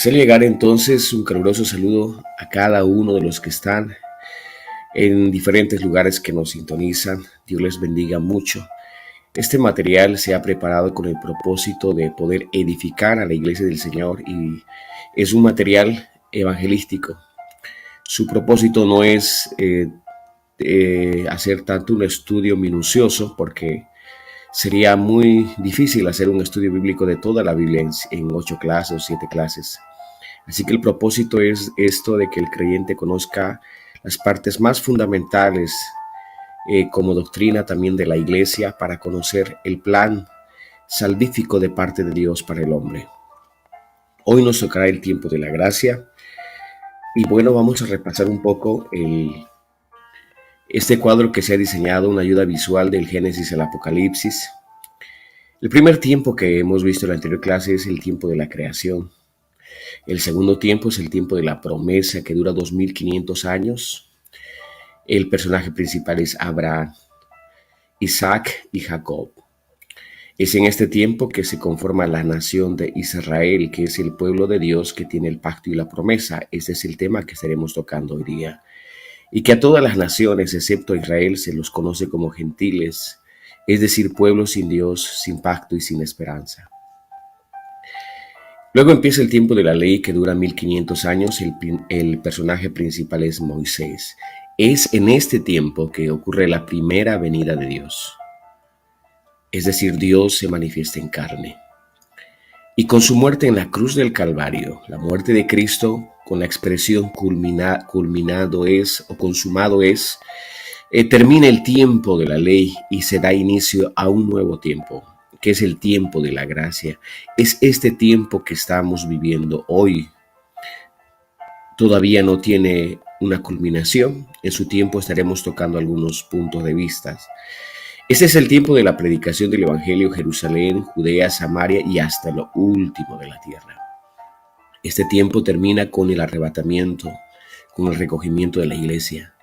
Hacer llegar entonces un caluroso saludo a cada uno de los que están en diferentes lugares que nos sintonizan. Dios les bendiga mucho. Este material se ha preparado con el propósito de poder edificar a la iglesia del Señor y es un material evangelístico. Su propósito no es hacer tanto un estudio minucioso, porque sería muy difícil hacer un estudio bíblico de toda la Biblia en 8 clases o 7 clases. Así que el propósito es esto de que el creyente conozca las partes más fundamentales como doctrina también de la iglesia, para conocer el plan salvífico de parte de Dios para el hombre. Hoy nos tocará el tiempo de la gracia y bueno, vamos a repasar un poco este cuadro que se ha diseñado, una ayuda visual del Génesis al Apocalipsis. El primer tiempo que hemos visto en la anterior clase es el tiempo de la creación. El segundo tiempo es el tiempo de la promesa, que dura 2500 años. El personaje principal es Abraham, Isaac y Jacob. Es en este tiempo que se conforma la nación de Israel, que es el pueblo de Dios que tiene el pacto y la promesa. Este es el tema que estaremos tocando hoy día. Y que a todas las naciones, excepto a Israel, se los conoce como gentiles, es decir, pueblos sin Dios, sin pacto y sin esperanza. Luego empieza el tiempo de la ley, que dura 1500 años. El personaje principal es Moisés. Es en este tiempo que ocurre la primera venida de Dios. Es decir, Dios se manifiesta en carne. Y con su muerte en la cruz del Calvario, la muerte de Cristo, con la expresión culminado es o consumado es, termina el tiempo de la ley y se da inicio a un nuevo tiempo, que es el tiempo de la gracia. Es este tiempo que estamos viviendo hoy. Todavía no tiene una culminación. En su tiempo estaremos tocando algunos puntos de vista. Este es el tiempo de la predicación del Evangelio: Jerusalén, Judea, Samaria y hasta lo último de la tierra. Este tiempo termina con el arrebatamiento, con el recogimiento de la iglesia.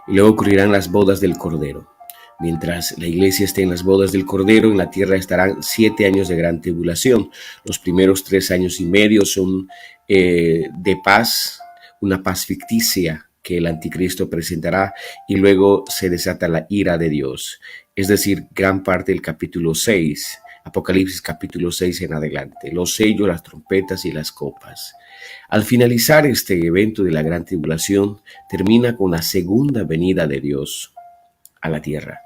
Y luego ocurrirán las bodas del Cordero. Mientras la iglesia esté en las bodas del Cordero, en la tierra estarán 7 años de gran tribulación. Los primeros 3 años y medio son de paz, una paz ficticia que el anticristo presentará, y luego se desata la ira de Dios. Es decir, gran parte del capítulo 6, Apocalipsis capítulo 6 en adelante, los sellos, las trompetas y las copas. Al finalizar este evento de la gran tribulación, termina con la segunda venida de Dios a la tierra.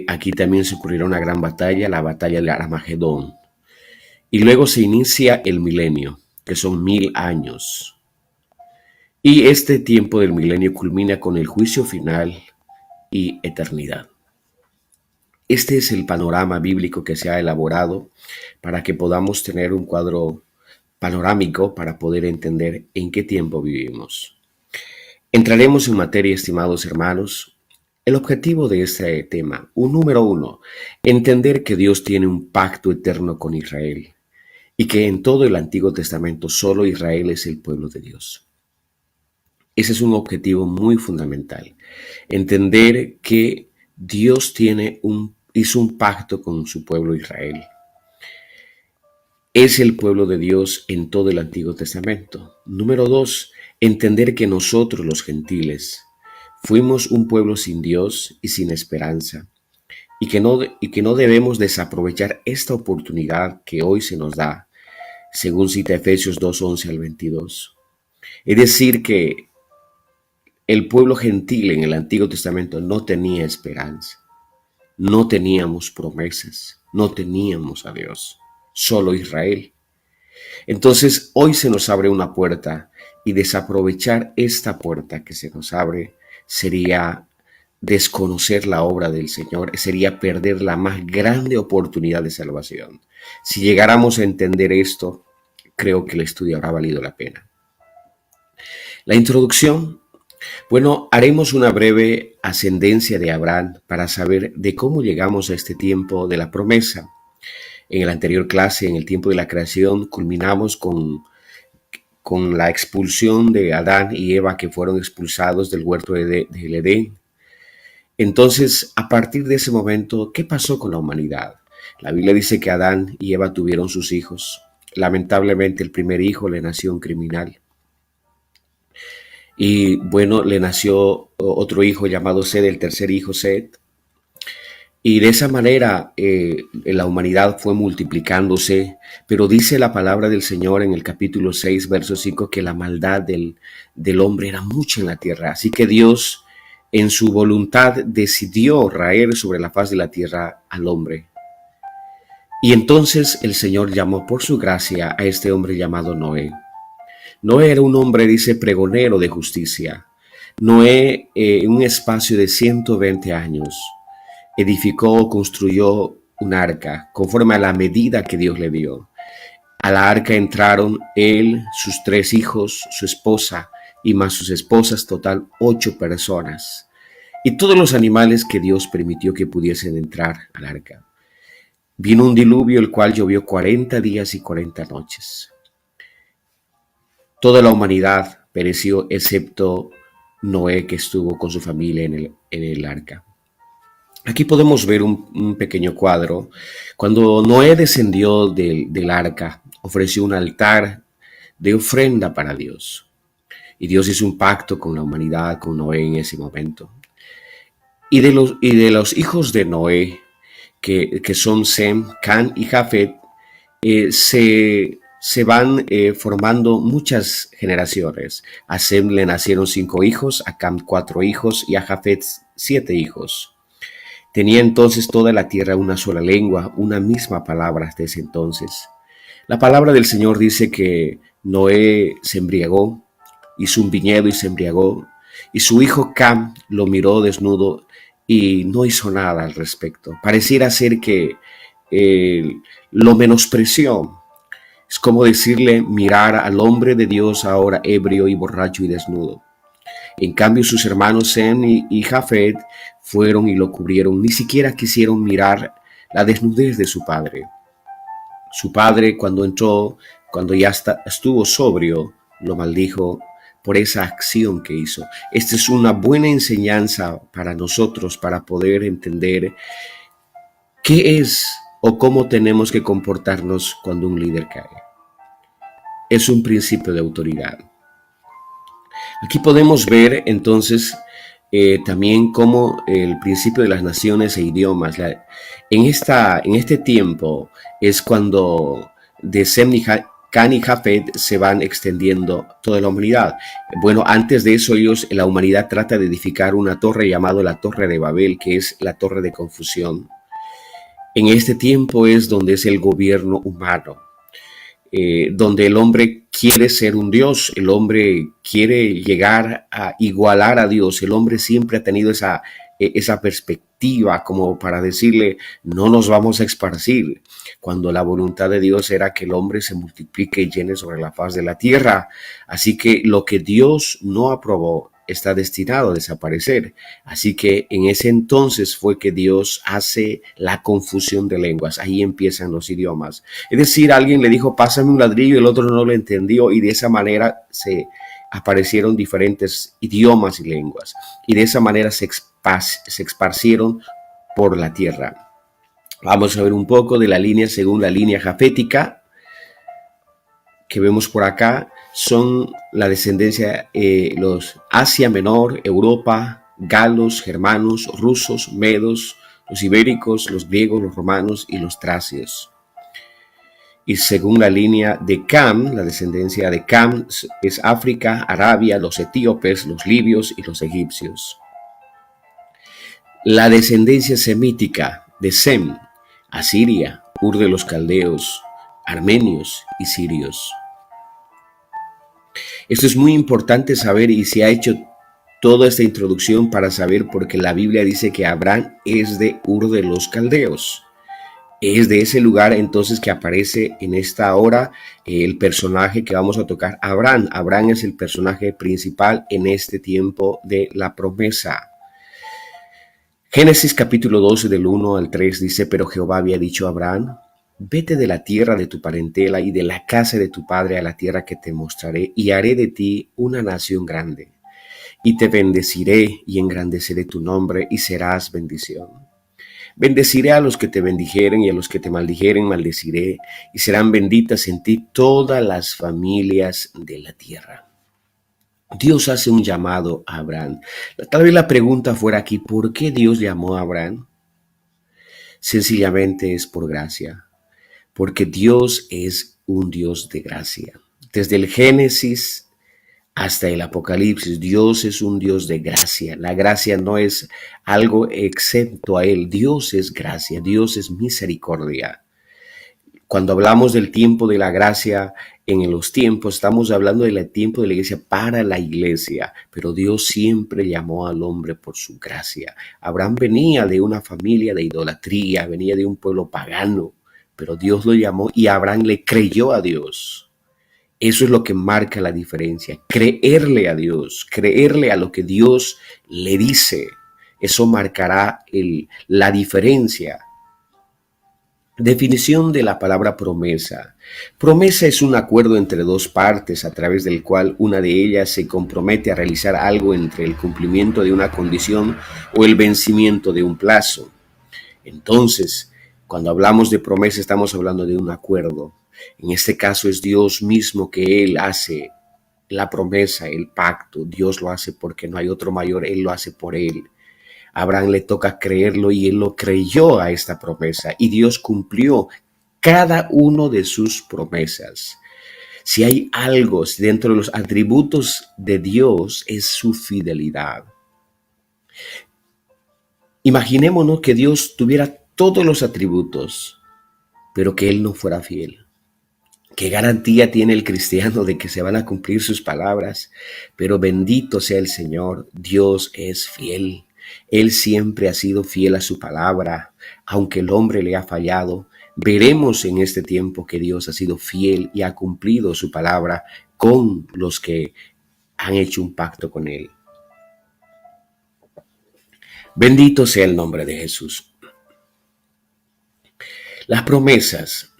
Aquí también se ocurrirá una gran batalla, la batalla de Armagedón. Y luego se inicia el milenio, que son 1000 años. Y este tiempo del milenio culmina con el juicio final y eternidad. Este es el panorama bíblico que se ha elaborado para que podamos tener un cuadro panorámico para poder entender en qué tiempo vivimos. Entraremos en materia, estimados hermanos. El objetivo de este tema, número 1, entender que Dios tiene un pacto eterno con Israel y que en todo el Antiguo Testamento solo Israel es el pueblo de Dios. Ese es un objetivo muy fundamental. Entender que Dios hizo un pacto con su pueblo Israel. Es el pueblo de Dios en todo el Antiguo Testamento. Número 2, entender que nosotros los gentiles fuimos un pueblo sin Dios y sin esperanza, y que no debemos desaprovechar esta oportunidad que hoy se nos da, según cita Efesios 2:11 al 22. Es decir, que el pueblo gentil en el Antiguo Testamento no tenía esperanza, no teníamos promesas, no teníamos a Dios, solo Israel. Entonces hoy se nos abre una puerta, y desaprovechar esta puerta que se nos abre sería desconocer la obra del Señor, sería perder la más grande oportunidad de salvación. Si llegáramos a entender esto, creo que el estudio habrá valido la pena. La introducción. Bueno, haremos una breve ascendencia de Abraham para saber de cómo llegamos a este tiempo de la promesa. En la anterior clase, en el tiempo de la creación, culminamos con la expulsión de Adán y Eva, que fueron expulsados del huerto del Edén. Entonces, a partir de ese momento, ¿qué pasó con la humanidad? La Biblia dice que Adán y Eva tuvieron sus hijos. Lamentablemente el primer hijo le nació un criminal. Y bueno, le nació otro hijo llamado Sed, el tercer hijo Sed. Y de esa manera la humanidad fue multiplicándose, pero dice la palabra del Señor en el capítulo 6, verso 5, que la maldad del hombre era mucha en la tierra. Así que Dios, en su voluntad, decidió raer sobre la faz de la tierra al hombre. Y entonces el Señor llamó por su gracia a este hombre llamado Noé. Noé era un hombre, dice, pregonero de justicia. Noé, en un espacio de 120 años, edificó, construyó un arca conforme a la medida que Dios le dio. A la arca entraron él, sus 3 hijos, su esposa y más sus esposas, total 8 personas. Y todos los animales que Dios permitió que pudiesen entrar al arca. Vino un diluvio, el cual llovió 40 días y 40 noches. Toda la humanidad pereció excepto Noé, que estuvo con su familia en el arca. Aquí podemos ver un pequeño cuadro. Cuando Noé descendió del arca, ofreció un altar de ofrenda para Dios. Y Dios hizo un pacto con la humanidad, con Noé en ese momento. Y de los hijos de Noé, que son Sem, Can y Jafet, se van formando muchas generaciones. A Sem le nacieron 5 hijos, a Cam 4 hijos y a Jafet 7 hijos. Tenía entonces toda la tierra una sola lengua, una misma palabra hasta ese entonces. La palabra del Señor dice que Noé se embriagó, hizo un viñedo y se embriagó, y su hijo Cam lo miró desnudo y no hizo nada al respecto. Pareciera ser que lo menospreció. Es como decirle mirar al hombre de Dios ahora ebrio y borracho y desnudo. En cambio, sus hermanos Sem y Jafet fueron y lo cubrieron. Ni siquiera quisieron mirar la desnudez de su padre. Su padre, cuando entró, cuando ya estuvo sobrio, lo maldijo por esa acción que hizo. Esta es una buena enseñanza para nosotros, para poder entender qué es o cómo tenemos que comportarnos cuando un líder cae. Es un principio de autoridad. Aquí podemos ver entonces también cómo el principio de las naciones e idiomas, en este tiempo es cuando de Sem y Can y Jafet se van extendiendo toda la humanidad. Bueno, antes de eso la humanidad trata de edificar una torre llamada la Torre de Babel, que es la torre de confusión. En este tiempo es donde es el gobierno humano. Donde el hombre quiere ser un Dios, el hombre quiere llegar a igualar a Dios, el hombre siempre ha tenido esa perspectiva como para decirle, no nos vamos a esparcir, cuando la voluntad de Dios era que el hombre se multiplique y llene sobre la faz de la tierra. Así que lo que Dios no aprobó está destinado a desaparecer. Así que en ese entonces fue que Dios hace la confusión de lenguas. Ahí empiezan los idiomas. Es decir, alguien le dijo, pásame un ladrillo, y el otro no lo entendió, y de esa manera se aparecieron diferentes idiomas y lenguas. Y de esa manera se esparcieron por la tierra. Vamos a ver un poco de la línea según la línea jafética que vemos por acá. Son la descendencia, los Asia Menor, Europa, galos, germanos, rusos, medos, los ibéricos, los griegos, los romanos y los tracios. Y según la línea de Cam, la descendencia de Cam es África, Arabia, los etíopes, los libios y los egipcios. La descendencia semítica de Sem, Asiria, Ur de los caldeos, armenios y sirios. Esto es muy importante saber y se ha hecho toda esta introducción para saber porque la Biblia dice que Abraham es de Ur de los caldeos. Es de ese lugar entonces que aparece en esta hora el personaje que vamos a tocar, Abraham. Abraham es el personaje principal en este tiempo de la promesa. Génesis capítulo 12 del 1 al 3 dice, pero Jehová había dicho a Abraham, vete de la tierra de tu parentela y de la casa de tu padre a la tierra que te mostraré y haré de ti una nación grande. Y te bendeciré y engrandeceré tu nombre y serás bendición. Bendeciré a los que te bendijeren y a los que te maldijeren maldeciré, y serán benditas en ti todas las familias de la tierra. Dios hace un llamado a Abraham. Tal vez la pregunta fuera aquí, ¿por qué Dios llamó a Abraham? Sencillamente es por gracia, porque Dios es un Dios de gracia. Desde el Génesis hasta el Apocalipsis, Dios es un Dios de gracia. La gracia no es algo exento a Él. Dios es gracia, Dios es misericordia. Cuando hablamos del tiempo de la gracia en los tiempos, estamos hablando del tiempo de la iglesia para la iglesia, pero Dios siempre llamó al hombre por su gracia. Abraham venía de una familia de idolatría, venía de un pueblo pagano, pero Dios lo llamó y Abraham le creyó a Dios. Eso es lo que marca la diferencia, creerle a Dios, creerle a lo que Dios le dice. Eso marcará la diferencia. Definición de la palabra promesa. Promesa es un acuerdo entre dos partes a través del cual una de ellas se compromete a realizar algo entre el cumplimiento de una condición o el vencimiento de un plazo. Entonces, cuando hablamos de promesa estamos hablando de un acuerdo. En este caso es Dios mismo que Él hace la promesa, el pacto. Dios lo hace porque no hay otro mayor, Él lo hace por Él. A Abraham le toca creerlo y él lo creyó a esta promesa y Dios cumplió cada uno de sus promesas. Si hay algo dentro de los atributos de Dios es su fidelidad. Imaginémonos que Dios tuviera todos los atributos, pero que Él no fuera fiel. ¿Qué garantía tiene el cristiano de que se van a cumplir sus palabras? Pero bendito sea el Señor, Dios es fiel. Él siempre ha sido fiel a su palabra, aunque el hombre le ha fallado. Veremos en este tiempo que Dios ha sido fiel y ha cumplido su palabra con los que han hecho un pacto con Él. Bendito sea el nombre de Jesús. Las promesas.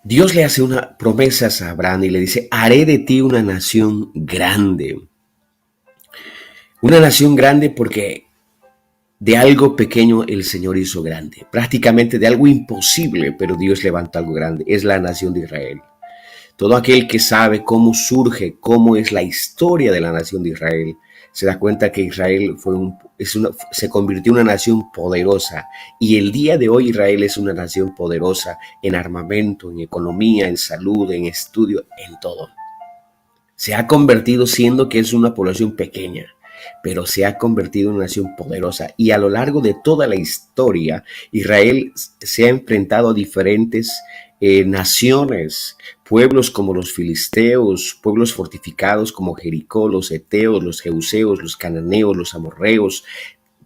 Dios le hace una promesa a Abraham y le dice, haré de ti una nación grande. Una nación grande porque de algo pequeño el Señor hizo grande. Prácticamente de algo imposible, pero Dios levanta algo grande. Es la nación de Israel. Todo aquel que sabe cómo surge, cómo es la historia de la nación de Israel, se da cuenta que Israel se convirtió en una nación poderosa. Y el día de hoy Israel es una nación poderosa en armamento, en economía, en salud, en estudio, en todo. Se ha convertido siendo que es una población pequeña, pero se ha convertido en una nación poderosa y a lo largo de toda la historia Israel se ha enfrentado a diferentes naciones, pueblos como los filisteos, pueblos fortificados como Jericó, los heteos, los jebuseos, los cananeos, los amorreos,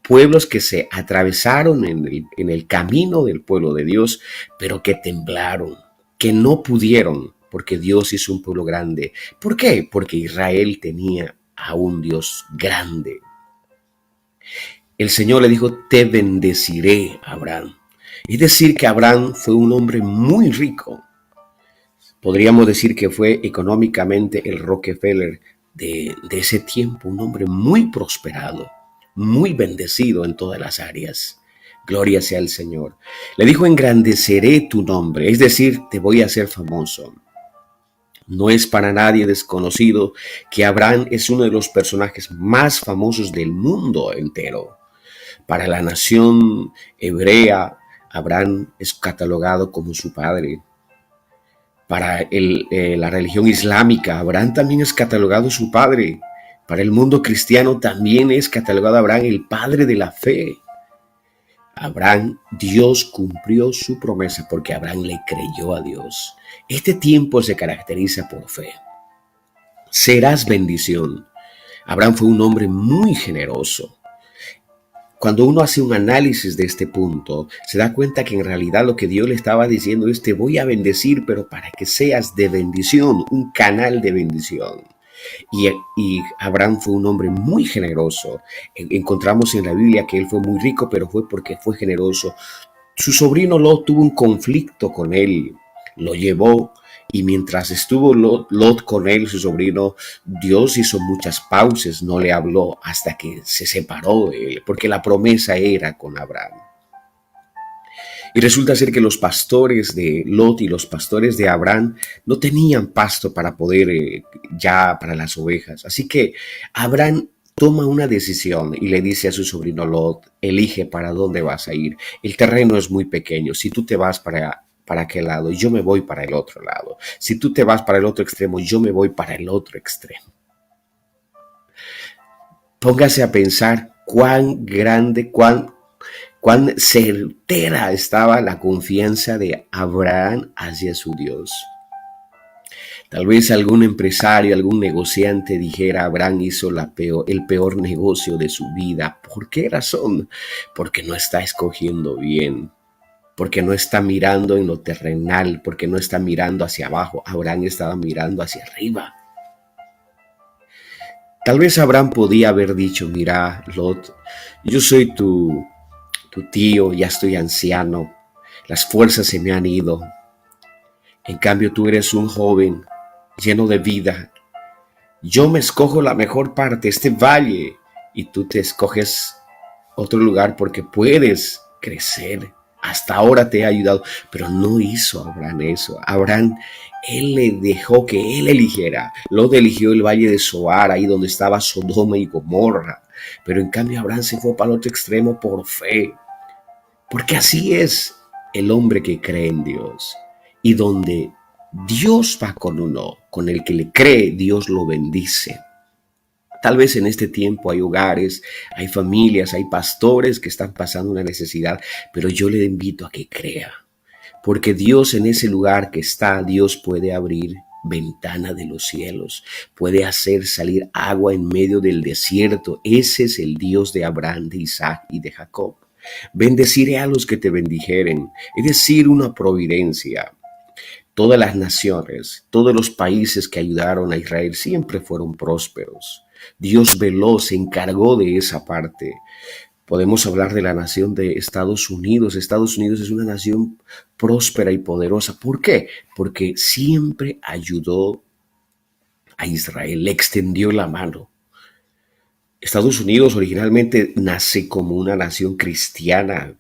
pueblos que se atravesaron en el camino del pueblo de Dios, pero que temblaron, que no pudieron, porque Dios hizo un pueblo grande. ¿Por qué? Porque Israel tenía a un Dios grande. El Señor le dijo, te bendeciré, Abraham. Es decir, que Abraham fue un hombre muy rico. Podríamos decir que fue económicamente el Rockefeller de ese tiempo, un hombre muy prosperado, muy bendecido en todas las áreas. Gloria sea al Señor. Le dijo, engrandeceré tu nombre, es decir, te voy a hacer famoso. No es para nadie desconocido que Abraham es uno de los personajes más famosos del mundo entero. Para la nación hebrea, Abraham es catalogado como su padre. Para la religión islámica, Abraham también es catalogado su padre. Para el mundo cristiano también es catalogado Abraham el padre de la fe. Abraham, Dios cumplió su promesa porque Abraham le creyó a Dios. Este tiempo se caracteriza por fe. Serás bendición. Abraham fue un hombre muy generoso. Cuando uno hace un análisis de este punto, se da cuenta que en realidad lo que Dios le estaba diciendo es te voy a bendecir, pero para que seas de bendición, un canal de bendición. Y Abraham fue un hombre muy generoso. Encontramos en la Biblia que él fue muy rico, pero fue porque fue generoso. Su sobrino Lot tuvo un conflicto con él, lo llevó y mientras estuvo Lot con él, su sobrino, Dios hizo muchas pausas, no le habló hasta que se separó de él, porque la promesa era con Abraham. Y resulta ser que los pastores de Lot y los pastores de Abraham no tenían pasto para poder ya para las ovejas. Así que Abraham toma una decisión y le dice a su sobrino Lot, elige para dónde vas a ir. El terreno es muy pequeño. Si tú te vas para aquel lado, yo me voy para el otro lado. Si tú te vas para el otro extremo, yo me voy para el otro extremo. Póngase a pensar cuán grande, cuán certera estaba la confianza de Abraham hacia su Dios. Tal vez algún empresario, algún negociante dijera, Abraham hizo el peor negocio de su vida. ¿Por qué razón? Porque no está escogiendo bien, porque no está mirando en lo terrenal, porque no está mirando hacia abajo. Abraham estaba mirando hacia arriba. Tal vez Abraham podía haber dicho, mira, Lot, yo soy tu tío, ya estoy anciano, las fuerzas se me han ido. En cambio, tú eres un joven lleno de vida. Yo me escojo la mejor parte, este valle, y tú te escoges otro lugar porque puedes crecer. Hasta ahora te he ayudado, pero no hizo Abraham eso. Abraham, él le dejó que él eligiera. Lot eligió el valle de Zoar, ahí donde estaba Sodoma y Gomorra. Pero en cambio Abraham se fue para el otro extremo por fe. Porque así es el hombre que cree en Dios. Y donde Dios va con uno, con el que le cree, Dios lo bendice. Tal vez en este tiempo hay hogares, hay familias, hay pastores que están pasando una necesidad, pero yo le invito a que crea. Porque Dios en ese lugar que está, Dios puede abrir ventana de los cielos, puede hacer salir agua en medio del desierto. Ese es el Dios de Abraham, de Isaac y de Jacob. Bendeciré a los que te bendijeren, es decir, una providencia. Todas las naciones, todos los países que ayudaron a Israel siempre fueron prósperos. Dios veló, se encargó de esa parte. Podemos hablar de la nación de Estados Unidos. Estados Unidos es una nación próspera y poderosa. ¿Por qué? Porque siempre ayudó a Israel, le extendió la mano. Estados Unidos originalmente nace como una nación cristiana,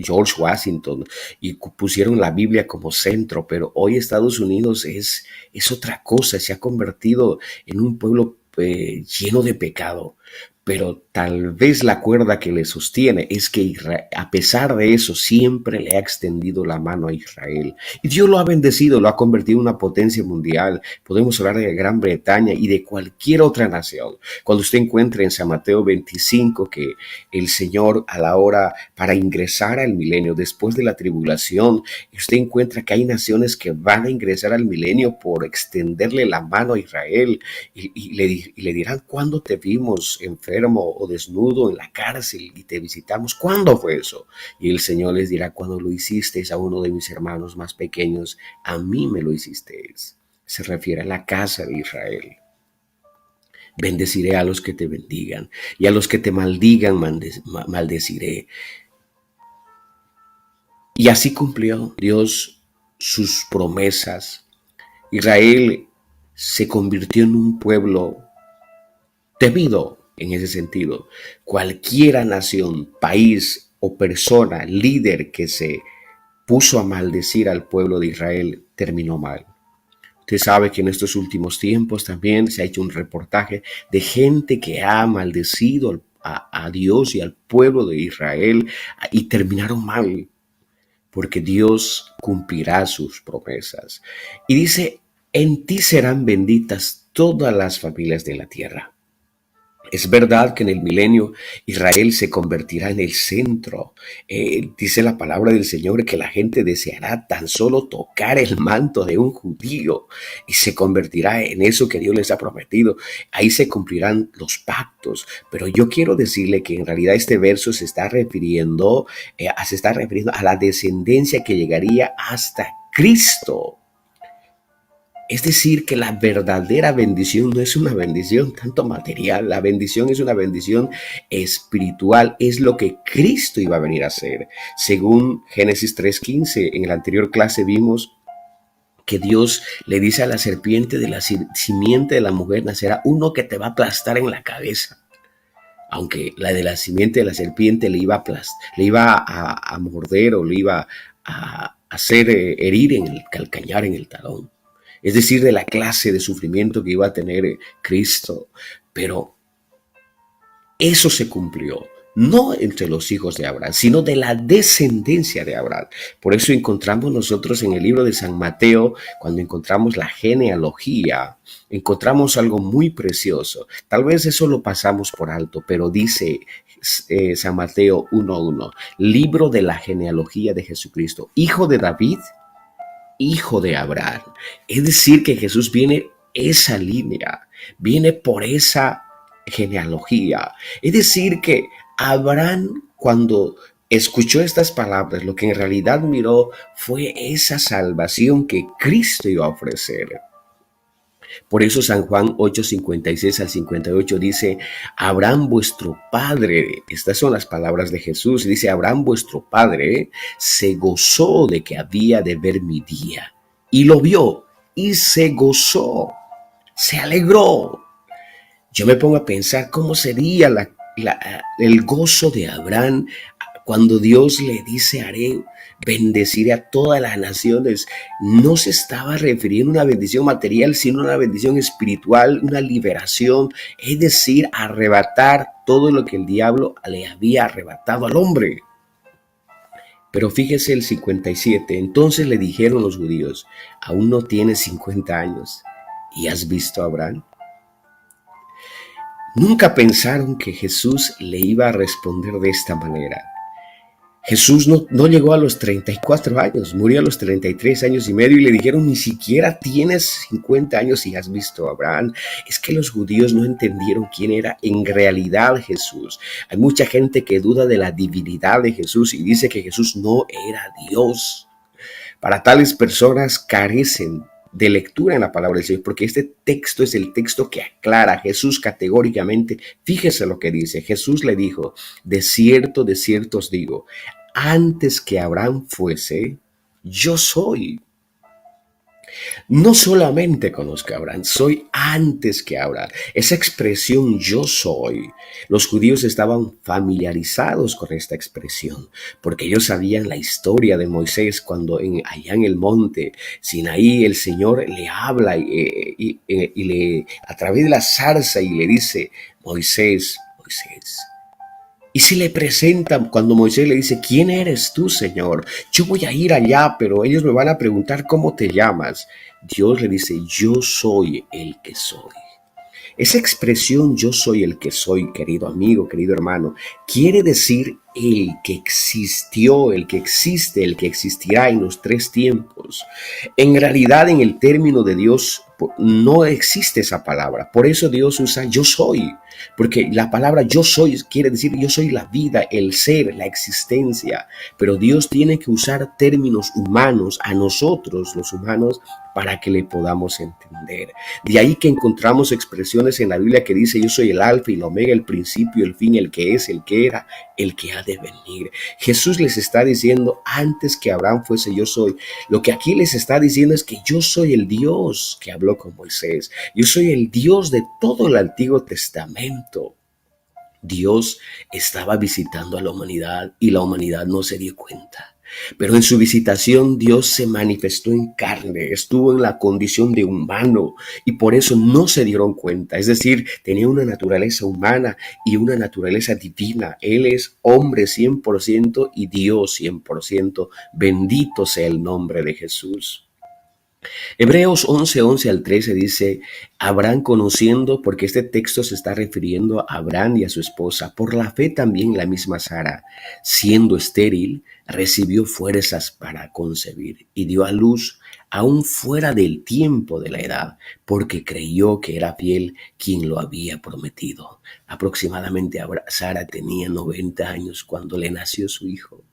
George Washington, y pusieron la Biblia como centro, pero hoy Estados Unidos es otra cosa, se ha convertido en un pueblo lleno de pecado. Pero tal vez la cuerda que le sostiene es que a pesar de eso siempre le ha extendido la mano a Israel. Y Dios lo ha bendecido, lo ha convertido en una potencia mundial. Podemos hablar de Gran Bretaña y de cualquier otra nación. Cuando usted encuentre en San Mateo 25 que el Señor a la hora para ingresar al milenio, después de la tribulación, usted encuentra que hay naciones que van a ingresar al milenio por extenderle la mano a Israel y le dirán, ¿cuándo te vimos enfermo o desnudo en la cárcel y te visitamos? ¿Cuándo fue eso? Y el Señor les dirá, cuando lo hicisteis a uno de mis hermanos más pequeños, a mí me lo hicisteis. Se refiere a la casa de Israel. Bendeciré a los que te bendigan y a los que te maldigan maldeciré. Y así cumplió Dios sus promesas. Israel se convirtió en un pueblo temido en ese sentido. Cualquiera nación, país o persona, líder que se puso a maldecir al pueblo de Israel, terminó mal. Usted sabe que en estos últimos tiempos también se ha hecho un reportaje de gente que ha maldecido a Dios y al pueblo de Israel y terminaron mal, porque Dios cumplirá sus promesas. Y dice, en ti serán benditas todas las familias de la tierra. Es verdad que en el milenio Israel se convertirá en el centro. Dice la palabra del Señor que la gente deseará tan solo tocar el manto de un judío y se convertirá en eso que Dios les ha prometido. Ahí se cumplirán los pactos. Pero yo quiero decirle que en realidad este verso se está refiriendo a la descendencia que llegaría hasta Cristo. Es decir, que la verdadera bendición no es una bendición tanto material, la bendición es una bendición espiritual, es lo que Cristo iba a venir a hacer. Según Génesis 3:15, en la anterior clase vimos que Dios le dice a la serpiente, de la simiente de la mujer nacerá uno que te va a aplastar en la cabeza. aunque la de la simiente de la serpiente le iba le iba a morder o le iba a hacer herir en el calcañar, en el talón. Es decir, de la clase de sufrimiento que iba a tener Cristo. Pero eso se cumplió, no entre los hijos de Abraham, sino de la descendencia de Abraham. Por eso encontramos nosotros en el libro de San Mateo, cuando encontramos la genealogía, encontramos algo muy precioso. Tal vez eso lo pasamos por alto, pero dice San Mateo 1:1, libro de la genealogía de Jesucristo, hijo de David, hijo de Abraham. Es decir, que Jesús viene esa línea, viene por esa genealogía. Es decir, que Abraham, cuando escuchó estas palabras, lo que en realidad miró fue esa salvación que Cristo iba a ofrecer. Por eso San Juan 8:56 al 58 dice, Abraham vuestro padre, estas son las palabras de Jesús, dice, Abraham vuestro padre se gozó de que había de ver mi día, y lo vio, y se gozó, se alegró. Yo me pongo a pensar cómo sería el gozo de Abraham cuando Dios le dice, bendeciré a todas las naciones. No se estaba refiriendo a una bendición material, sino a una bendición espiritual, una liberación, es decir, arrebatar todo lo que el diablo le había arrebatado al hombre. Pero fíjese el 57, entonces le dijeron los judíos, aún no tienes 50 años y has visto a Abraham. Nunca pensaron que Jesús le iba a responder de esta manera. Jesús no llegó a los 34 años, murió a los 33 años y medio y le dijeron, ni siquiera tienes 50 años y has visto a Abraham. Es que los judíos no entendieron quién era en realidad Jesús. Hay mucha gente que duda de la divinidad de Jesús y dice que Jesús no era Dios. Para tales personas carecen de lectura en la palabra del Señor, porque este texto es el texto que aclara Jesús categóricamente. Fíjese lo que dice. Jesús le dijo, de cierto os digo, antes que Abraham fuese, yo soy. No solamente conozco a Abraham, soy antes que Abraham. Esa expresión yo soy, los judíos estaban familiarizados con esta expresión, porque ellos sabían la historia de Moisés cuando allá en el monte Sinaí el Señor le habla a través de la zarza y le dice, Moisés, Moisés. Y si le presentan, cuando Moisés le dice, ¿quién eres tú, Señor? Yo voy a ir allá, pero ellos me van a preguntar cómo te llamas. Dios le dice, yo soy el que soy. Esa expresión yo soy el que soy, querido amigo, querido hermano, quiere decir el que existió, el que existe, el que existirá en los tres tiempos. En realidad, en el término de Dios no existe esa palabra. Por eso Dios usa yo soy, porque la palabra yo soy quiere decir yo soy la vida, el ser, la existencia. Pero Dios tiene que usar términos humanos a nosotros, los humanos, para que le podamos entender. De ahí que encontramos expresiones en la Biblia que dice yo soy el alfa y el omega, el principio, el fin, el que es, el que era, el que ha de venir. Jesús les está diciendo antes que Abraham fuese yo soy. Lo que aquí les está diciendo es que yo soy el Dios que habló con Moisés. Yo soy el Dios de todo el Antiguo Testamento. Dios estaba visitando a la humanidad y la humanidad no se dio cuenta. Pero en su visitación Dios se manifestó en carne, estuvo en la condición de humano y por eso no se dieron cuenta. Es decir, tenía una naturaleza humana y una naturaleza divina. Él es hombre 100% y Dios 100%. Bendito sea el nombre de Jesús. Hebreos 11:11 al 13 dice, Abraham conociendo, porque este texto se está refiriendo a Abraham y a su esposa, por la fe también la misma Sara, siendo estéril, recibió fuerzas para concebir y dio a luz aún fuera del tiempo de la edad, porque creyó que era fiel quien lo había prometido. Aproximadamente Sara tenía 90 años cuando le nació su hijo.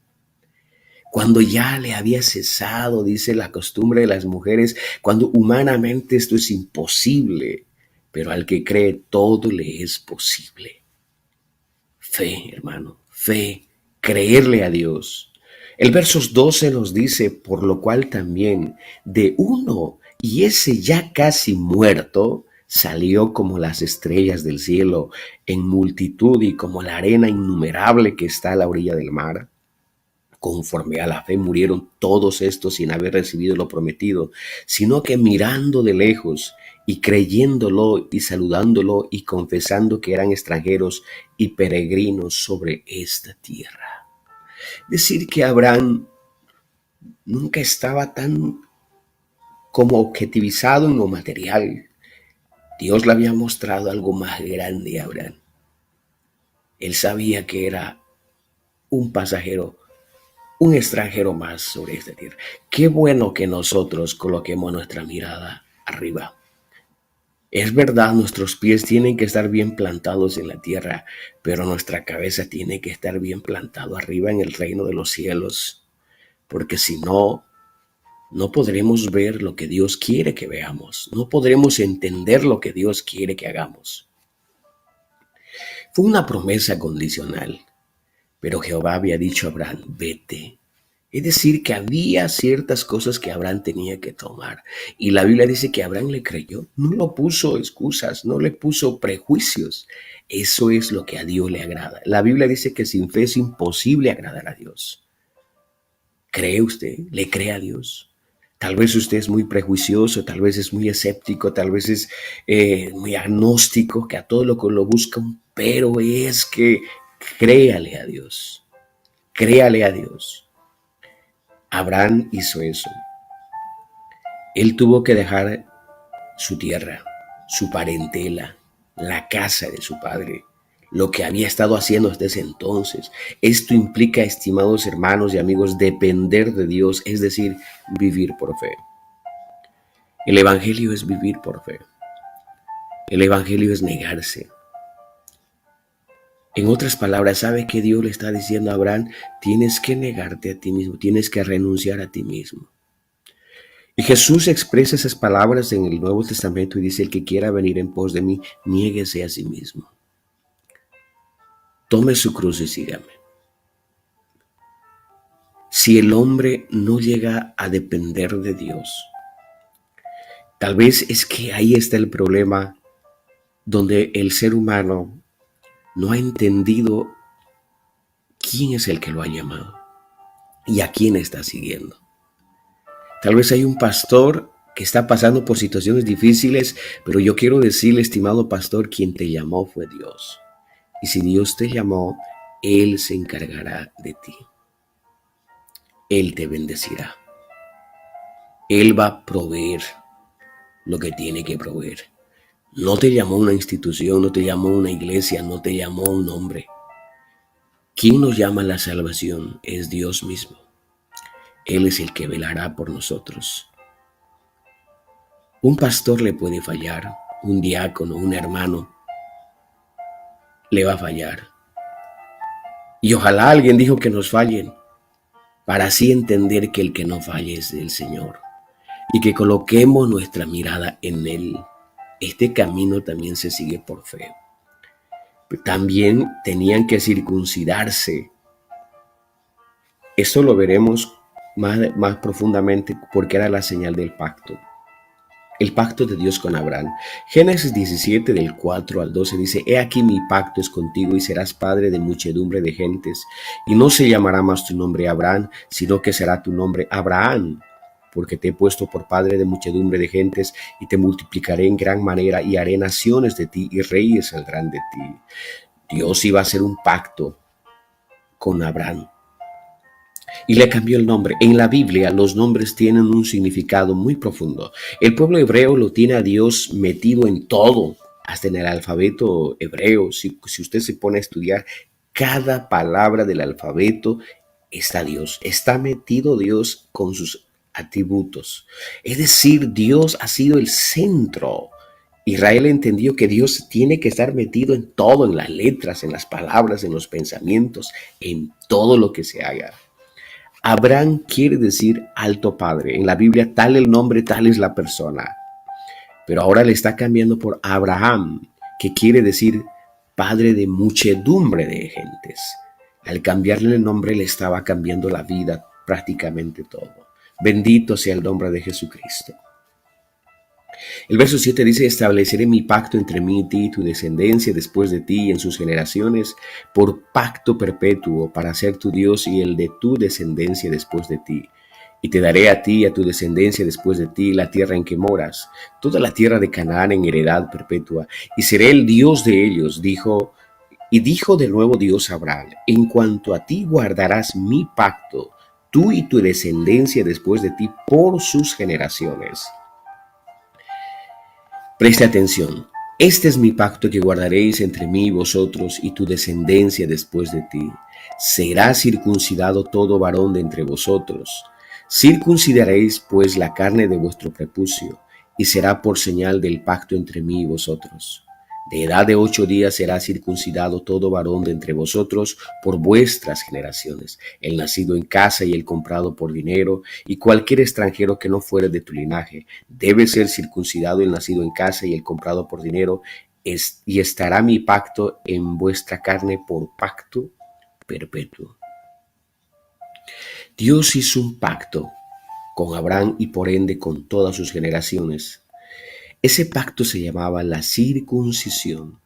Cuando ya le había cesado, dice la costumbre de las mujeres, cuando humanamente esto es imposible, pero al que cree todo le es posible. Fe, hermano, fe, creerle a Dios. El verso 12 nos dice, por lo cual también de uno y ese ya casi muerto, Salió como las estrellas del cielo en multitud y como la arena innumerable que está a la orilla del mar. Conforme a la fe murieron todos estos sin haber recibido lo prometido, sino que mirando de lejos y creyéndolo y saludándolo y confesando que eran extranjeros y peregrinos sobre esta tierra. Decir que Abraham nunca estaba tan como objetivizado en lo material. Dios le había mostrado algo más grande a Abraham. Él sabía que era un pasajero, un extranjero más sobre esta tierra. Qué bueno que nosotros coloquemos nuestra mirada arriba. Es verdad, nuestros pies tienen que estar bien plantados en la tierra, pero nuestra cabeza tiene que estar bien plantada arriba en el reino de los cielos, porque si no, no podremos ver lo que Dios quiere que veamos, no podremos entender lo que Dios quiere que hagamos. Fue una promesa condicional, pero Jehová había dicho a Abraham, vete. Es decir, que había ciertas cosas que Abraham tenía que tomar. Y la Biblia dice que Abraham le creyó, no lo puso excusas, no le puso prejuicios. Eso es lo que a Dios le agrada. La Biblia dice que sin fe es imposible agradar a Dios. ¿Cree usted? ¿Le cree a Dios? Tal vez usted es muy prejuicioso, tal vez es muy escéptico, tal vez es muy agnóstico, que a todo lo que lo buscan, pero es que créale a Dios. Créale a Dios. Abraham hizo eso. Él tuvo que dejar su tierra, su parentela, la casa de su padre, lo que había estado haciendo hasta ese entonces. Esto implica, estimados hermanos y amigos, depender de Dios, es decir, vivir por fe. El Evangelio es vivir por fe. El Evangelio es negarse. En otras palabras, ¿sabe qué Dios le está diciendo a Abraham? Tienes que negarte a ti mismo, tienes que renunciar a ti mismo. Y Jesús expresa esas palabras en el Nuevo Testamento y dice, el que quiera venir en pos de mí, niéguese a sí mismo. Tome su cruz y sígame. Si el hombre no llega a depender de Dios, tal vez es que ahí está el problema donde el ser humano no ha entendido quién es el que lo ha llamado y a quién está siguiendo. Tal vez hay un pastor que está pasando por situaciones difíciles, pero yo quiero decirle, estimado pastor, quien te llamó fue Dios. Y si Dios te llamó, Él se encargará de ti. Él te bendecirá. Él va a proveer lo que tiene que proveer. No te llamó una institución, no te llamó una iglesia, no te llamó un hombre. ¿Quién nos llama a la salvación? Es Dios mismo. Él es el que velará por nosotros. Un pastor le puede fallar, un diácono, un hermano le va a fallar. Y ojalá alguien dijo que nos fallen, para así entender que el que no falle es el Señor y que coloquemos nuestra mirada en Él. Este camino también se sigue por fe. También tenían que circuncidarse. Esto lo veremos más profundamente porque era la señal del pacto. El pacto de Dios con Abraham. Génesis 17 del 4 al 12 dice, he aquí mi pacto es contigo y serás padre de muchedumbre de gentes. Y no se llamará más tu nombre Abraham, sino que será tu nombre Abraham, porque te he puesto por padre de muchedumbre de gentes y te multiplicaré en gran manera y haré naciones de ti y reyes saldrán de ti. Dios iba a hacer un pacto con Abraham. Y le cambió el nombre. En la Biblia los nombres tienen un significado muy profundo. El pueblo hebreo lo tiene a Dios metido en todo, hasta en el alfabeto hebreo. Si usted se pone a estudiar cada palabra del alfabeto, está Dios. Está metido Dios con sus atributos. Es decir, Dios ha sido el centro. Israel entendió que Dios tiene que estar metido en todo, en las letras, en las palabras, en los pensamientos, en todo lo que se haga. Abraham quiere decir alto padre. En la Biblia tal el nombre, tal es la persona. Pero ahora le está cambiando por Abraham, que quiere decir padre de muchedumbre de gentes. Al cambiarle el nombre le estaba cambiando la vida, prácticamente todo. Bendito sea el nombre de Jesucristo. El verso 7 dice: estableceré mi pacto entre mí y ti y tu descendencia después de ti y en sus generaciones, por pacto perpetuo, para ser tu Dios y el de tu descendencia después de ti. Y te daré a ti y a tu descendencia después de ti la tierra en que moras, toda la tierra de Canaán en heredad perpetua, y seré el Dios de ellos, dijo. Y dijo de nuevo Dios a Abraham: en cuanto a ti guardarás mi pacto, tú y tu descendencia después de ti por sus generaciones. Preste atención. Este es mi pacto que guardaréis entre mí y vosotros y tu descendencia después de ti. Será circuncidado todo varón de entre vosotros. Circuncidaréis pues la carne de vuestro prepucio, y será por señal del pacto entre mí y vosotros. De edad de 8 días será circuncidado todo varón de entre vosotros por vuestras generaciones, el nacido en casa y el comprado por dinero, y cualquier extranjero que no fuere de tu linaje. Debe ser circuncidado el nacido en casa y el comprado por dinero, y estará mi pacto en vuestra carne por pacto perpetuo. Dios hizo un pacto con Abraham y por ende con todas sus generaciones. Ese pacto se llamaba la circuncisión.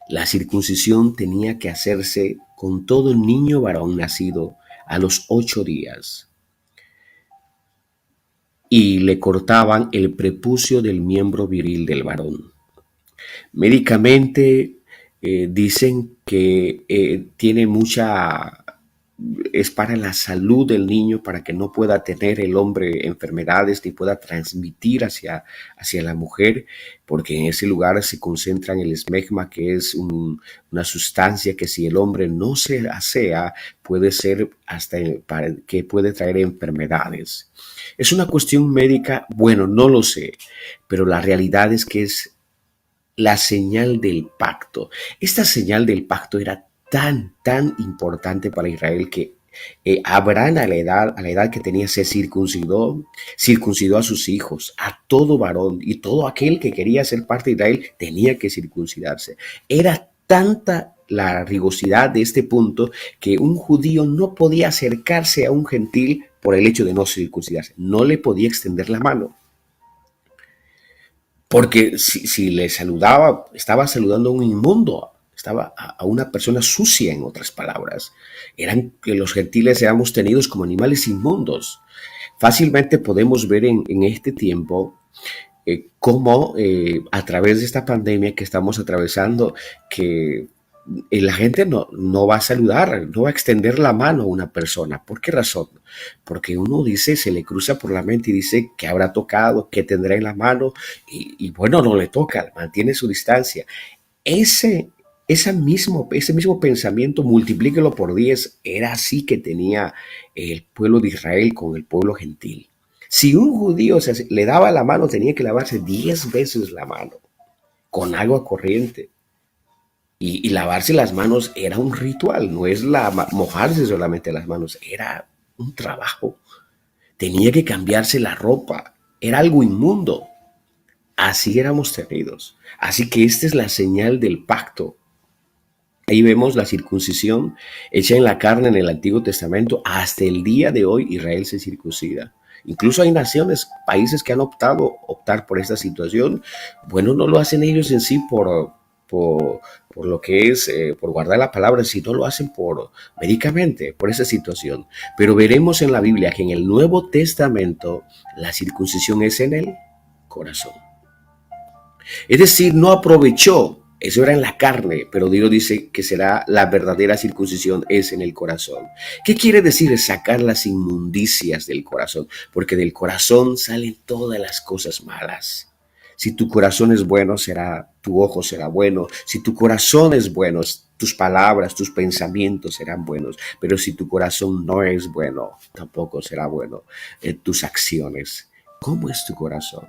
La circuncisión tenía que hacerse con todo niño varón nacido a los 8 días y le cortaban el prepucio del miembro viril del varón. Médicamente dicen que tiene mucha es para la salud del niño, para que no pueda tener el hombre enfermedades ni pueda transmitir hacia la mujer, porque en ese lugar se concentra en el esmegma, que es una sustancia que si el hombre no se asea, puede ser hasta que puede traer enfermedades. ¿Es una cuestión médica? Bueno, no lo sé, pero la realidad es que es la señal del pacto. Esta señal del pacto era tan importante para Israel que Abraham a la edad que tenía se circuncidó a sus hijos, a todo varón, y todo aquel que quería ser parte de Israel tenía que circuncidarse. Era tanta la rigurosidad de este punto que un judío no podía acercarse a un gentil por el hecho de no circuncidarse, no le podía extender la mano. Porque si le saludaba, estaba saludando a un inmundo, estaba a una persona sucia, en otras palabras. Eran que los gentiles éramos tenidos como animales inmundos. Fácilmente podemos ver en este tiempo cómo a través de esta pandemia que estamos atravesando, que la gente no va a saludar, no va a extender la mano a una persona. ¿Por qué razón? Porque uno dice, se le cruza por la mente y dice que habrá tocado, que tendrá en la mano, y bueno, no le toca, mantiene su distancia. Ese mismo pensamiento, multiplíquelo por 10, era así que tenía el pueblo de Israel con el pueblo gentil. Si un judío le daba la mano, tenía que lavarse 10 veces la mano con agua corriente. Y lavarse las manos era un ritual, no es mojarse solamente las manos, era un trabajo. Tenía que cambiarse la ropa, era algo inmundo. Así éramos tenidos. Así que esta es la señal del pacto. Ahí vemos la circuncisión hecha en la carne en el Antiguo Testamento. Hasta el día de hoy Israel se circuncida. Incluso hay naciones, países que han optar por esta situación. Bueno, no lo hacen ellos en sí por lo que es, por guardar la palabra, sino lo hacen médicamente, por esa situación. Pero veremos en la Biblia que en el Nuevo Testamento la circuncisión es en el corazón. Es decir, no aprovechó, eso era en la carne, pero Dios dice que será la verdadera circuncisión es en el corazón. ¿Qué quiere decir? Sacar las inmundicias del corazón, porque del corazón salen todas las cosas malas. Si tu corazón es bueno, tu ojo será bueno. Si tu corazón es bueno, tus palabras, tus pensamientos serán buenos. Pero si tu corazón no es bueno, tampoco será bueno tus acciones. ¿Cómo es tu corazón?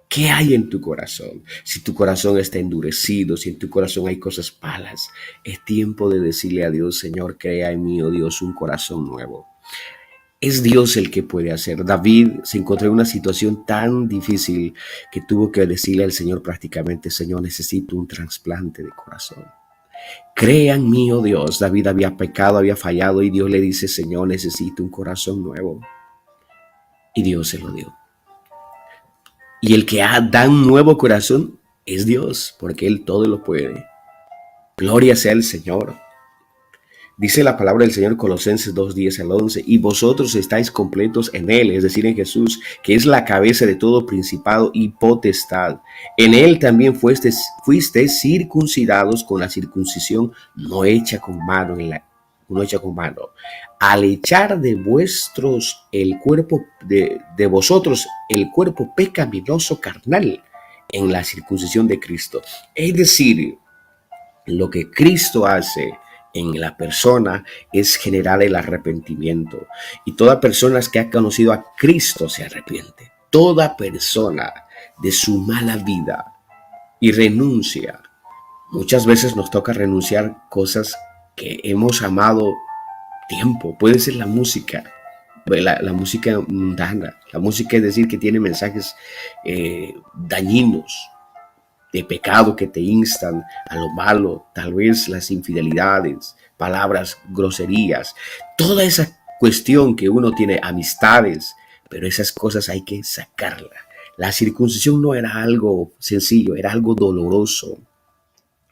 ¿Qué hay en tu corazón? Si tu corazón está endurecido, si en tu corazón hay cosas malas, es tiempo de decirle a Dios: Señor, crea en mí, oh Dios, un corazón nuevo. Es Dios el que puede hacer. David se encontró en una situación tan difícil que tuvo que decirle al Señor prácticamente: Señor, necesito un trasplante de corazón. Crea en mí, oh Dios. David había pecado, había fallado, y Dios le dice: Señor, necesito un corazón nuevo. Y Dios se lo dio. Y el que da un nuevo corazón es Dios, porque Él todo lo puede. Gloria sea el Señor. Dice la palabra del Señor, Colosenses 2:10-11, y vosotros estáis completos en Él, es decir, en Jesús, que es la cabeza de todo principado y potestad. En Él también fuisteis circuncidados con la circuncisión no hecha con mano, no hecha con mano, al echar de vuestros el cuerpo de vosotros el cuerpo pecaminoso carnal en la circuncisión de Cristo. Es decir, lo que Cristo hace en la persona es generar el arrepentimiento. Y toda persona que ha conocido a Cristo se arrepiente. Toda persona de su mala vida y renuncia. Muchas veces nos toca renunciar cosas que hemos amado tiempo. Puede ser la música. La música mundana. La música, es decir, que tiene mensajes dañinos, de pecado, que te instan a lo malo, tal vez las infidelidades, palabras, groserías, toda esa cuestión que uno tiene, amistades, pero esas cosas hay que sacarla. La circuncisión no era algo sencillo, era algo doloroso.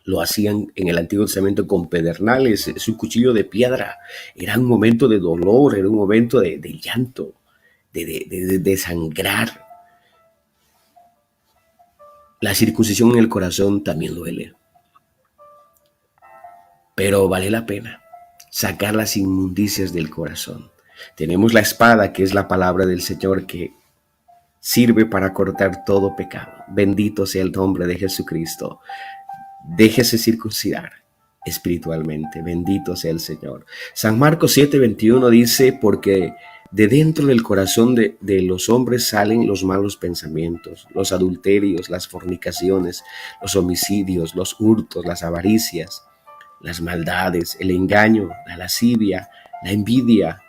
Lo hacían en el Antiguo Testamento con pedernales, es un cuchillo de piedra. Era un momento de dolor, era un momento de llanto, de sangrar. La circuncisión en el corazón también duele, pero vale la pena sacar las inmundicias del corazón. Tenemos la espada, que es la palabra del Señor, que sirve para cortar todo pecado. Bendito sea el nombre de Jesucristo. Déjese circuncidar espiritualmente. Bendito sea el Señor. San Marcos 7:21 dice, porque de dentro del corazón de los hombres salen los malos pensamientos, los adulterios, las fornicaciones, los homicidios, los hurtos, las avaricias, las maldades, el engaño, la lascivia, la envidia,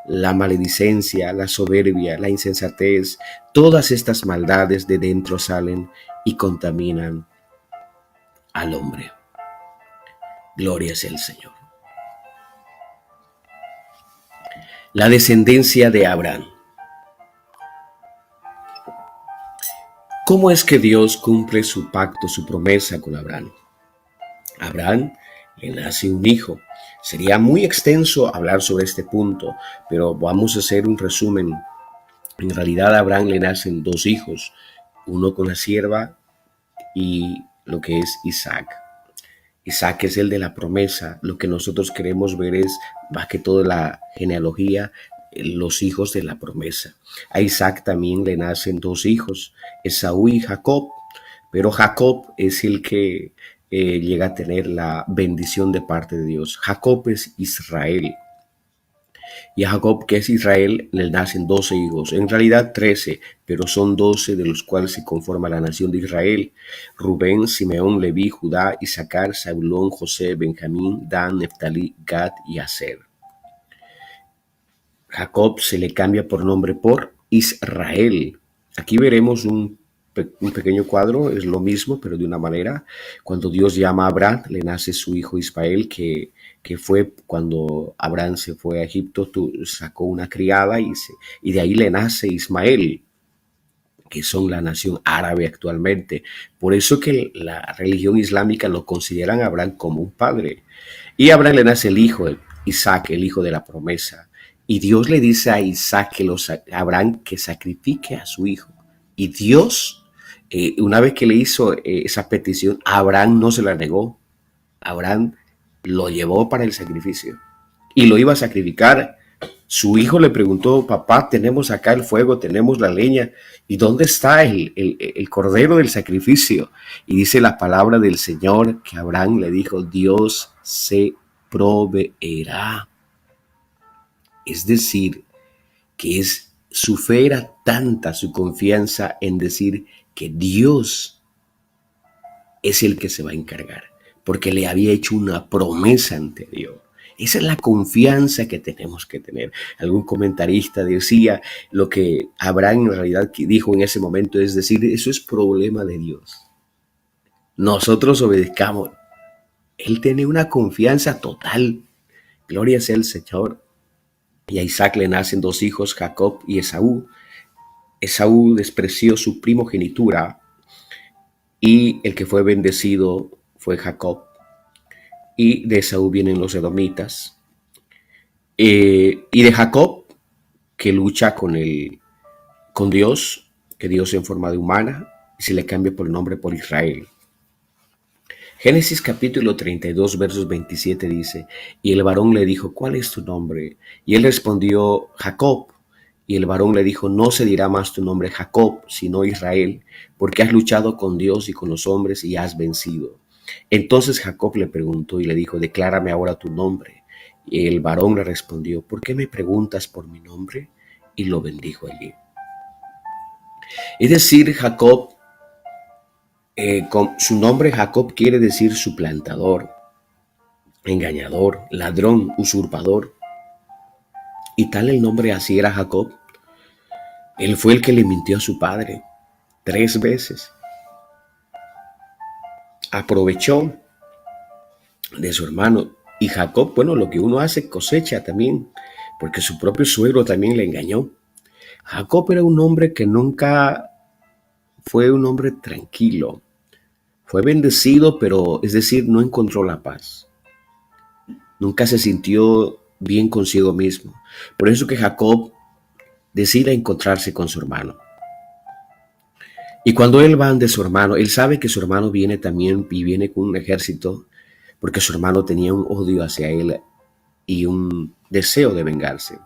la maledicencia, la soberbia, la insensatez. Todas estas maldades de dentro salen y contaminan al hombre. Gloria sea el Señor. La descendencia de Abraham. ¿Cómo es que Dios cumple su pacto, su promesa con Abraham? Abraham le nace un hijo. Sería muy extenso hablar sobre este punto, pero vamos a hacer un resumen. En realidad a Abraham le nacen dos hijos, uno con la sierva y lo que es Isaac. Isaac es el de la promesa. Lo que nosotros queremos ver es, más que todo, la genealogía, los hijos de la promesa. A Isaac también le nacen dos hijos, Esaú y Jacob, pero Jacob es el que llega a tener la bendición de parte de Dios. Jacob es Israel. Y a Jacob, que es Israel, le nacen 12 hijos, en realidad 13, pero son 12 de los cuales se conforma la nación de Israel: Rubén, Simeón, Leví, Judá, Isaacar, Zabulón, José, Benjamín, Dan, Neftalí, Gad y Aser. Jacob se le cambia por nombre por Israel. Aquí veremos un pequeño cuadro, es lo mismo, pero de una manera. Cuando Dios llama a Abraham, le nace su hijo Ismael, que fue cuando Abraham se fue a Egipto, sacó una criada y de ahí le nace Ismael, que son la nación árabe actualmente. Por eso que la religión islámica lo consideran a Abraham como un padre. Y a Abraham le nace el hijo, Isaac, el hijo de la promesa. Y Dios le dice a Isaac, a Abraham, que sacrifique a su hijo. Y Dios, una vez que le hizo esa petición, a Abraham no se la negó. Abraham lo llevó para el sacrificio y lo iba a sacrificar. Su hijo le preguntó: papá, tenemos acá el fuego, tenemos la leña, ¿y dónde está el cordero del sacrificio? Y dice la palabra del Señor que Abraham le dijo: Dios se proveerá. Es decir, que su fe era tanta, su confianza en decir que Dios es el que se va a encargar, porque le había hecho una promesa anterior. Esa es la confianza que tenemos que tener. Algún comentarista decía, lo que Abraham en realidad dijo en ese momento es decir, eso es problema de Dios. Nosotros obedezcamos. Él tiene una confianza total. Gloria sea el Señor. Y a Isaac le nacen dos hijos, Jacob y Esaú. Esaú despreció su primogenitura y el que fue bendecido fue Jacob. Y de Esaú vienen los edomitas. Y de Jacob, que lucha con Dios, que Dios en forma de humana, y se le cambia por el nombre por Israel. Génesis capítulo 32, versos 27 dice, y el varón le dijo, ¿cuál es tu nombre? Y él respondió, Jacob. Y el varón le dijo, no se dirá más tu nombre Jacob, sino Israel, porque has luchado con Dios y con los hombres y has vencido. Entonces Jacob le preguntó y le dijo, declárame ahora tu nombre. Y el varón le respondió, ¿por qué me preguntas por mi nombre? Y lo bendijo allí. Es decir, Jacob, con su nombre Jacob quiere decir suplantador, engañador, ladrón, usurpador. Y tal el nombre así era Jacob. Él fue el que le mintió a su padre 3 veces. Aprovechó de su hermano. Y Jacob, bueno, lo que uno hace cosecha también, porque su propio suegro también le engañó. Jacob era un hombre que nunca fue un hombre tranquilo. Fue bendecido, pero es decir, no encontró la paz. Nunca se sintió bien consigo mismo. Por eso que Jacob decide encontrarse con su hermano. Y cuando él va de su hermano, él sabe que su hermano viene también y viene con un ejército, porque su hermano tenía un odio hacia él y un deseo de vengarse.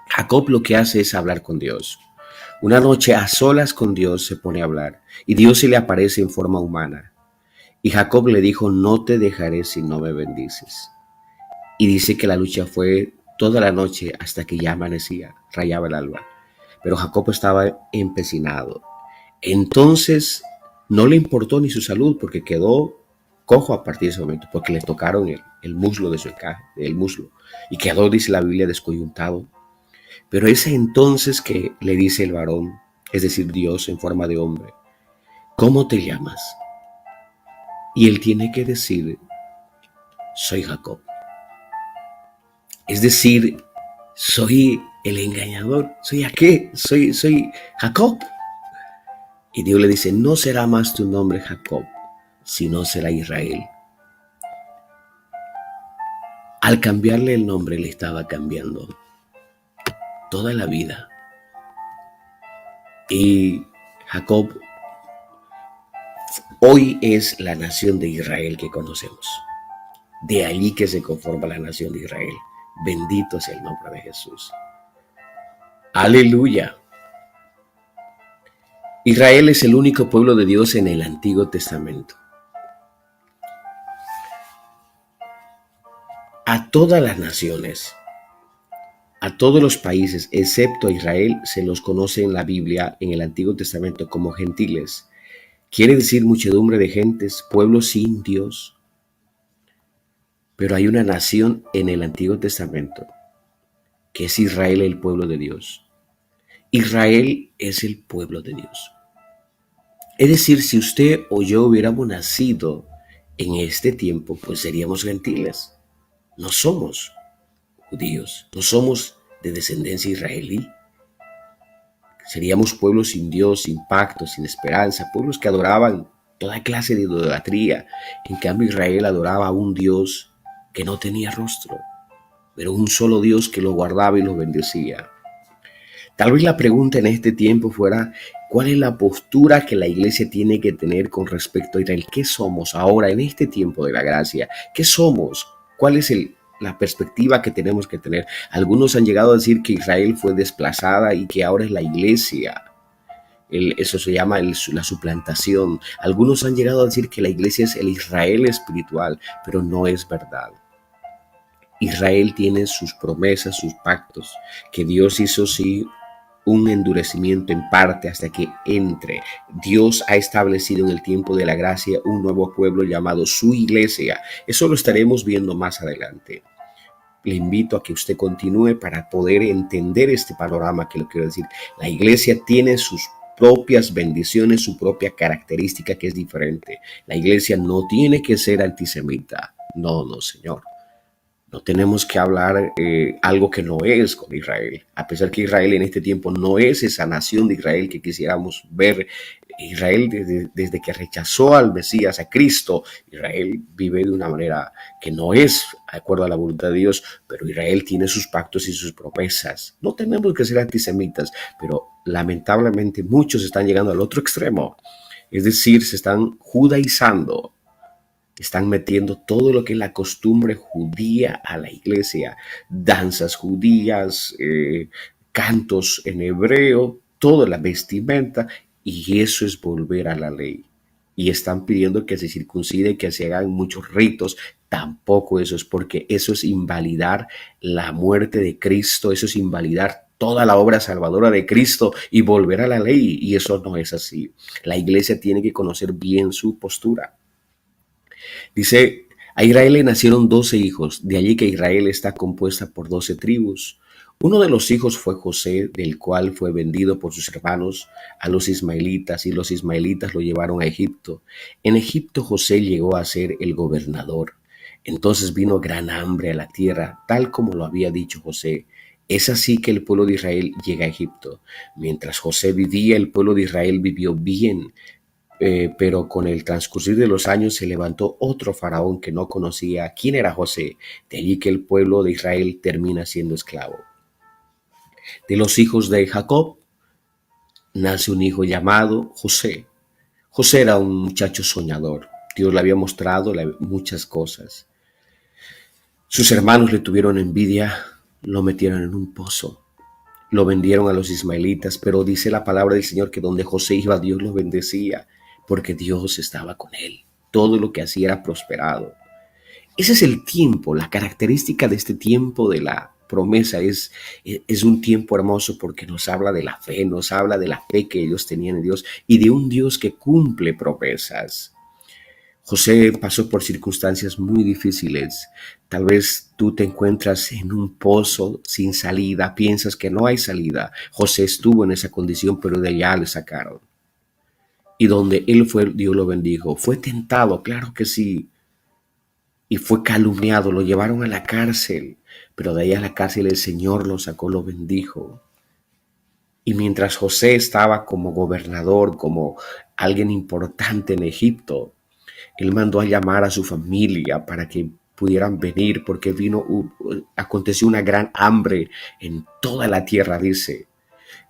Jacob lo que hace es hablar con Dios. Una noche a solas con Dios se pone a hablar y Dios se le aparece en forma humana. Y Jacob le dijo, no te dejaré si no me bendices. Y dice que la lucha fue toda la noche hasta que ya amanecía, rayaba el alba. Pero Jacob estaba empecinado. Entonces no le importó ni su salud porque quedó cojo a partir de ese momento, porque le tocaron el muslo de su encaje, el muslo, y quedó, dice la Biblia, descoyuntado. Pero es entonces que le dice el varón, es decir, Dios en forma de hombre, ¿cómo te llamas? Y él tiene que decir, soy Jacob. Es decir, soy el engañador. ¿Soy a qué? Soy Jacob. Y Dios le dice, no será más tu nombre Jacob, sino será Israel. Al cambiarle el nombre le estaba cambiando toda la vida. Y Jacob hoy es la nación de Israel que conocemos. De allí que se conforma la nación de Israel. Bendito sea el nombre de Jesús. Aleluya. Israel es el único pueblo de Dios en el Antiguo Testamento. A todas las naciones, a todos los países, excepto a Israel, se los conoce en la Biblia, en el Antiguo Testamento, como gentiles. Quiere decir muchedumbre de gentes, pueblos sin Dios. Pero hay una nación en el Antiguo Testamento, que es Israel, el pueblo de Dios. Israel es el pueblo de Dios. Es decir, si usted o yo hubiéramos nacido en este tiempo, pues seríamos gentiles. No somos judíos, no somos de descendencia israelí. Seríamos pueblos sin Dios, sin pacto, sin esperanza, pueblos que adoraban toda clase de idolatría. En cambio, Israel adoraba a un Dios que no tenía rostro, pero un solo Dios que lo guardaba y lo bendecía. Tal vez la pregunta en este tiempo fuera, ¿cuál es la postura que la iglesia tiene que tener con respecto a Israel? ¿Qué somos ahora en este tiempo de la gracia? ¿Qué somos? ¿Cuál es la perspectiva que tenemos que tener? Algunos han llegado a decir que Israel fue desplazada y que ahora es la iglesia. Eso se llama la suplantación. Algunos han llegado a decir que la iglesia es el Israel espiritual, pero no es verdad. Israel tiene sus promesas, sus pactos, que Dios hizo sí un endurecimiento en parte hasta que entre. Dios ha establecido en el tiempo de la gracia un nuevo pueblo llamado su iglesia. Eso lo estaremos viendo más adelante. Le invito a que usted continúe para poder entender este panorama que lo quiero decir. La iglesia tiene sus propias bendiciones, su propia característica que es diferente. La iglesia no tiene que ser antisemita. No, señor. No tenemos que hablar algo que no es con Israel, a pesar que Israel en este tiempo no es esa nación de Israel que quisiéramos ver. Israel desde que rechazó al Mesías, a Cristo, Israel vive de una manera que no es de acuerdo a la voluntad de Dios, pero Israel tiene sus pactos y sus promesas. No tenemos que ser antisemitas, pero lamentablemente muchos están llegando al otro extremo, es decir, se están judaizando. Están metiendo todo lo que es la costumbre judía a la iglesia, danzas judías, cantos en hebreo, toda la vestimenta, y eso es volver a la ley. Y están pidiendo que se circuncide, que se hagan muchos ritos. Tampoco eso es, porque eso es invalidar la muerte de Cristo, eso es invalidar toda la obra salvadora de Cristo y volver a la ley. Y eso no es así. La iglesia tiene que conocer bien su postura. Dice, a Israel le nacieron 12 hijos, de allí que Israel está compuesta por 12 tribus. Uno de los hijos fue José, del cual fue vendido por sus hermanos a los ismaelitas, y los ismaelitas lo llevaron a Egipto. En Egipto José llegó a ser el gobernador. Entonces vino gran hambre a la tierra, tal como lo había dicho José. Es así que el pueblo de Israel llega a Egipto. Mientras José vivía, el pueblo de Israel vivió bien. Pero con el transcurrir de los años se levantó otro faraón que no conocía quién era José. De allí que el pueblo de Israel termina siendo esclavo. De los hijos de Jacob nace un hijo llamado José. José era un muchacho soñador. Dios le había mostrado muchas cosas. Sus hermanos le tuvieron envidia, lo metieron en un pozo. Lo vendieron a los ismaelitas, pero dice la palabra del Señor que donde José iba, Dios lo bendecía, porque Dios estaba con él. Todo lo que hacía era prosperado. Ese es el tiempo, la característica de este tiempo de la promesa es un tiempo hermoso porque nos habla de la fe, nos habla de la fe que ellos tenían en Dios y de un Dios que cumple promesas. José pasó por circunstancias muy difíciles. Tal vez tú te encuentras en un pozo sin salida, piensas que no hay salida. José estuvo en esa condición, pero de allá le sacaron. Y donde él fue, Dios lo bendijo. Fue tentado, claro que sí. Y fue calumniado, lo llevaron a la cárcel. Pero de allá a la cárcel el Señor lo sacó, lo bendijo. Y mientras José estaba como gobernador, como alguien importante en Egipto, él mandó a llamar a su familia para que pudieran venir porque aconteció una gran hambre en toda la tierra, dice.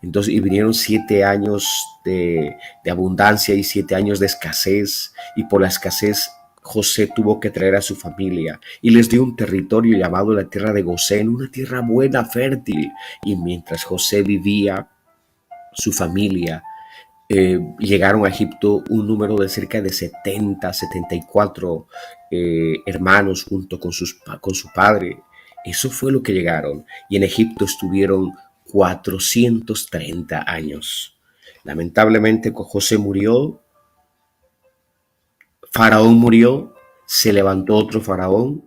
Entonces, y vinieron 7 años de abundancia y 7 años de escasez, y por la escasez José tuvo que traer a su familia y les dio un territorio llamado la tierra de Gosén, una tierra buena, fértil. Y mientras José vivía, su familia llegaron a Egipto un número de cerca de 74 hermanos junto con su padre. Eso fue lo que llegaron. Y en Egipto estuvieron 430 años. Lamentablemente José murió, Faraón murió, se levantó otro faraón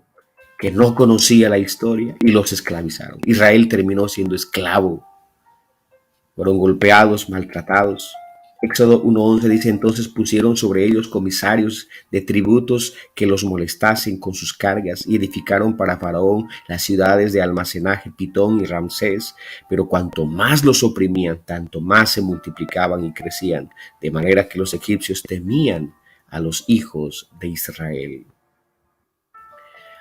que no conocía la historia y los esclavizaron. Israel terminó siendo esclavo. Fueron golpeados, maltratados. Éxodo 1:11 dice, entonces pusieron sobre ellos comisarios de tributos que los molestasen con sus cargas y edificaron para Faraón las ciudades de almacenaje Pitón y Ramsés, pero cuanto más los oprimían, tanto más se multiplicaban y crecían, de manera que los egipcios temían a los hijos de Israel.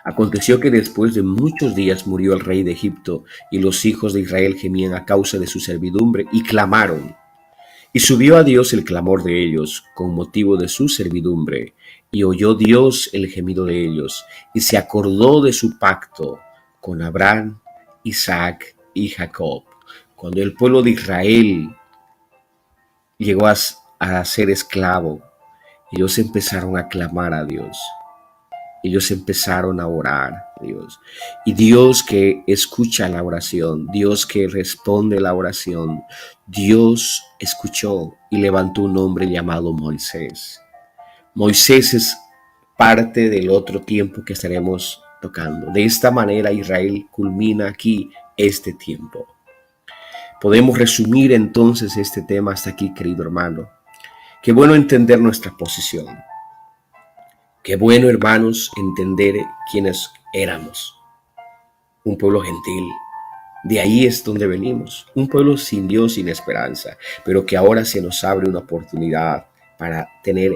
Aconteció que después de muchos días murió el rey de Egipto, y los hijos de Israel gemían a causa de su servidumbre y clamaron. Y subió a Dios el clamor de ellos con motivo de su servidumbre, y oyó Dios el gemido de ellos, y se acordó de su pacto con Abraham, Isaac y Jacob. Cuando el pueblo de Israel llegó a ser esclavo, ellos empezaron a clamar a Dios. Ellos empezaron a orar a Dios. Y Dios que escucha la oración, Dios que responde la oración, Dios escuchó y levantó un hombre llamado Moisés. Moisés es parte del otro tiempo que estaremos tocando. De esta manera Israel culmina aquí este tiempo. Podemos resumir entonces este tema hasta aquí, querido hermano. Qué bueno entender nuestra posición. Qué bueno, hermanos, entender quiénes éramos. un pueblo gentil. De ahí es donde venimos, un pueblo sin Dios, sin esperanza, pero que ahora se nos abre una oportunidad para tener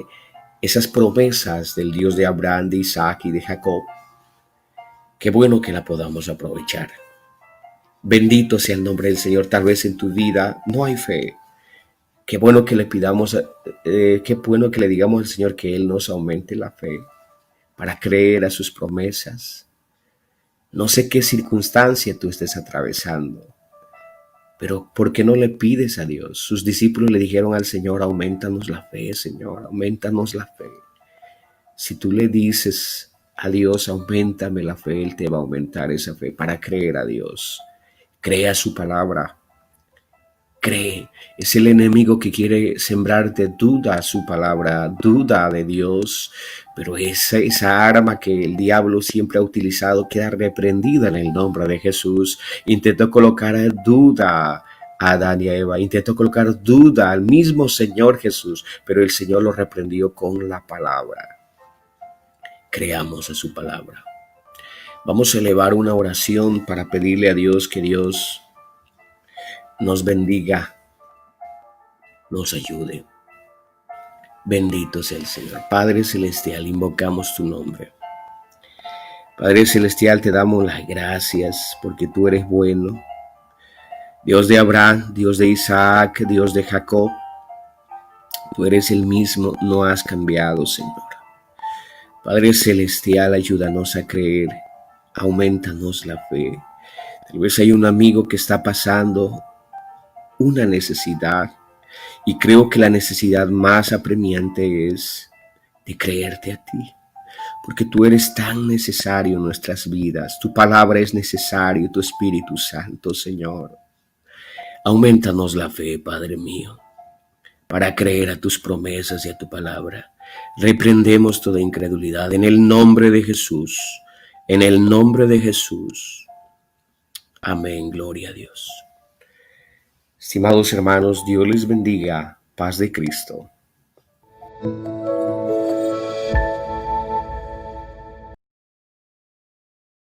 esas promesas del Dios de Abraham, de Isaac y de Jacob. Qué bueno que la podamos aprovechar. Bendito sea el nombre del Señor. Tal vez en tu vida no hay fe. Qué bueno que le pidamos, qué bueno que le digamos al Señor que Él nos aumente la fe para creer a sus promesas. No sé qué circunstancia tú estés atravesando, pero ¿por qué no le pides a Dios? Sus discípulos le dijeron al Señor, aumentanos la fe, Señor, aumentanos la fe. Si tú le dices a Dios, aumentame la fe, Él te va a aumentar esa fe para creer a Dios. Crea su palabra. Cree, es el enemigo que quiere sembrarte duda a su palabra, duda de Dios, pero esa arma que el diablo siempre ha utilizado queda reprendida en el nombre de Jesús. Intentó colocar duda a Adán y a Eva, intentó colocar duda al mismo Señor Jesús, pero el Señor lo reprendió con la palabra. Creamos a su palabra. Vamos a elevar una oración para pedirle a Dios que Dios nos bendiga, nos ayude. Bendito sea el Señor. Padre Celestial, invocamos tu nombre. Padre Celestial, te damos las gracias porque tú eres bueno. Dios de Abraham, Dios de Isaac, Dios de Jacob. Tú eres el mismo, no has cambiado, Señor. Padre Celestial, ayúdanos a creer. Aumentanos la fe. Tal vez hay un amigo que está pasando una necesidad. Y creo que la necesidad más apremiante es de creerte a ti, porque tú eres tan necesario en nuestras vidas. Tu palabra es necesario, tu Espíritu Santo, Señor. Aumentanos la fe, Padre mío, para creer a tus promesas y a tu palabra. Reprendemos toda incredulidad en el nombre de Jesús, en el nombre de Jesús. Amén, gloria a Dios. Estimados hermanos, Dios les bendiga. Paz de Cristo.